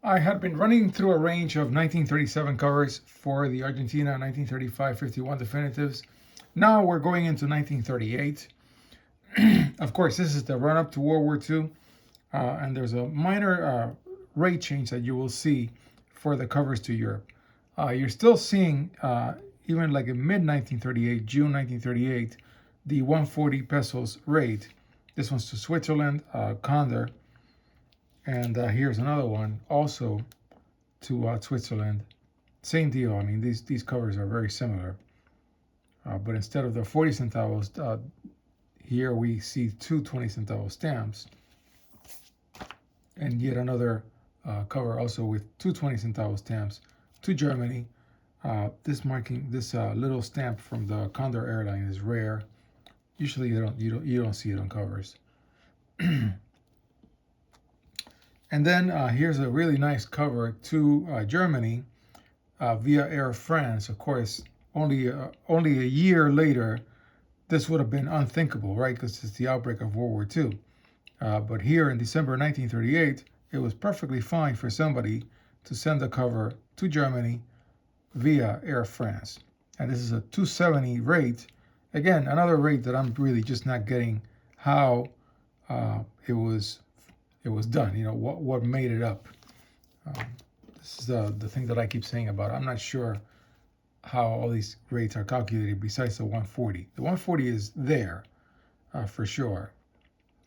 I had been running through a range of 1937 covers for the Argentina 1935-51 definitives. Now we're going into 1938. Of course, this is the run-up to World War II, and there's a minor rate change that you will see for the covers to Europe. You're still seeing, even like in mid-1938, June 1938, the 140 pesos rate. This one's to Switzerland, Condor, and here's another one also to Switzerland. Same deal. I mean, these covers are very similar, but instead of the 40 centavos, here we see two 20 centavo stamps, and yet another cover also with two 20 centavo stamps to Germany. This little stamp from the Condor airline is rare. Usually you don't see it on covers. And then here's a really nice cover to Germany via Air France. Of course, only a year later, this would have been unthinkable, right? Because it's the outbreak of World War II. But here in December 1938, it was perfectly fine for somebody to send a cover to Germany via Air France. And this is a 270 rate. Again, another rate that I'm really just not getting how it was done. You know, what made it up. This is the thing that I keep saying about it. I'm not sure how all these rates are calculated besides the 140. The 140 is there for sure.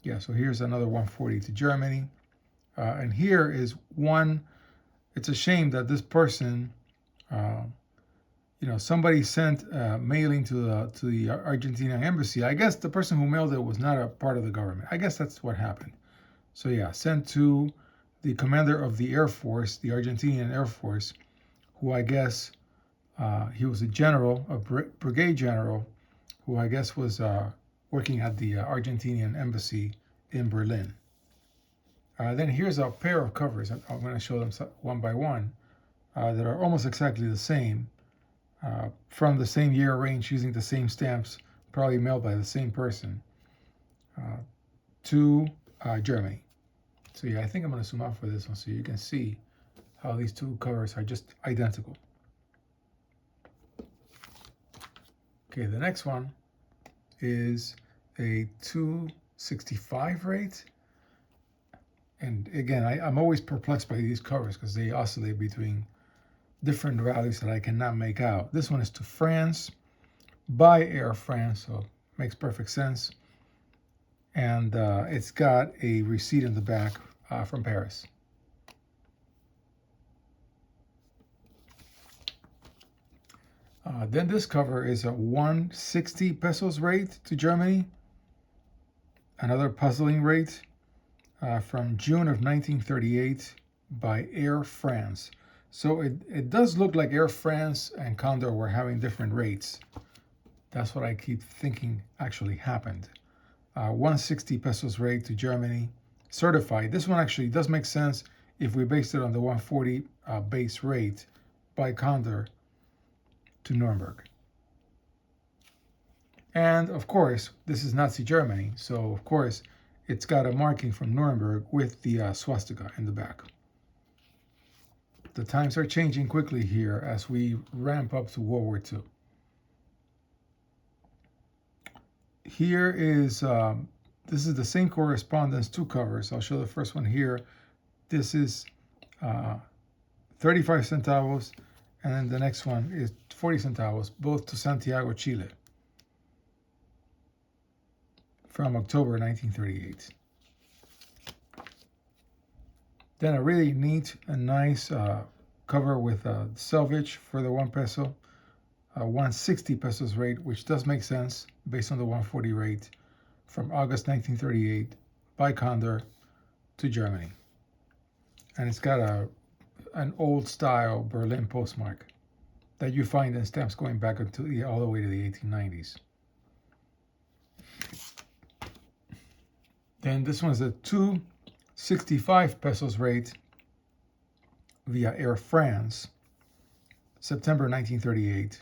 Yeah, so here's another 140 to Germany. And here is one. It's a shame that this person, somebody sent mailing to the Argentina embassy. I guess the person who mailed it was not a part of the government. I guess that's what happened. So yeah, sent to the commander of the Air Force, the Argentinian Air Force, who I guess he was a general, a brigade general, who I guess was working at the Argentinian embassy in Berlin. Then here's a pair of covers. I'm going to show them one by one that are almost exactly the same, from the same year range, using the same stamps, probably mailed by the same person, to Germany. So yeah, I think I'm going to zoom out for this one so you can see how these two covers are just identical. Okay, the next one is a 265 rate. And again, I'm always perplexed by these covers because they oscillate between different values that I cannot make out. This one is to France by Air France, so makes perfect sense. And it's got a receipt in the back from Paris. Then this cover is a 160 pesos rate to Germany. Another puzzling rate from June of 1938 by Air France. So it does look like Air France and Condor were having different rates. That's what I keep thinking actually happened. 160 pesos rate to Germany, certified. This one actually does make sense if we based it on the 140 base rate by Condor to Nuremberg. And of course, this is Nazi Germany, so of course it's got a marking from Nuremberg with the swastika in the back. The times are changing quickly here as we ramp up to World War II. Here is, this is the same correspondence, two covers. I'll show the first one here. This is 35 centavos, and then the next one is 40 centavos, both to Santiago, Chile, from October 1938. Then a really neat and nice cover with selvage for the 1 peso, 160 pesos rate, which does make sense based on the 140 rate, from August 1938 by Condor to Germany. And it's got an old style Berlin postmark that you find in stamps going back all the way to the 1890s. Then this one's a 265 pesos rate via Air France, September 1938,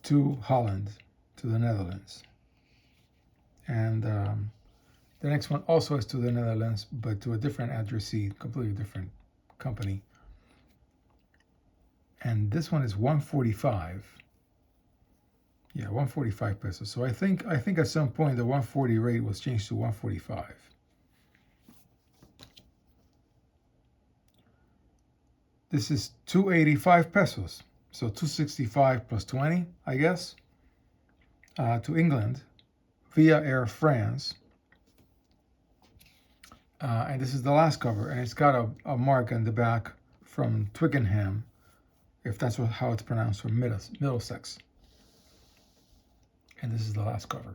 to Holland, to the Netherlands. And The next one also is to the Netherlands, but to a different addressee, completely different company. And this one is 145. Yeah, 145 pesos. So I think at some point the 140 rate was changed to 145. This is 285 pesos. So 265 plus 20, I guess, to England via Air France. And this is the last cover, and it's got a mark on the back from Twickenham, if that's how it's pronounced, from Middlesex. And this is the last cover.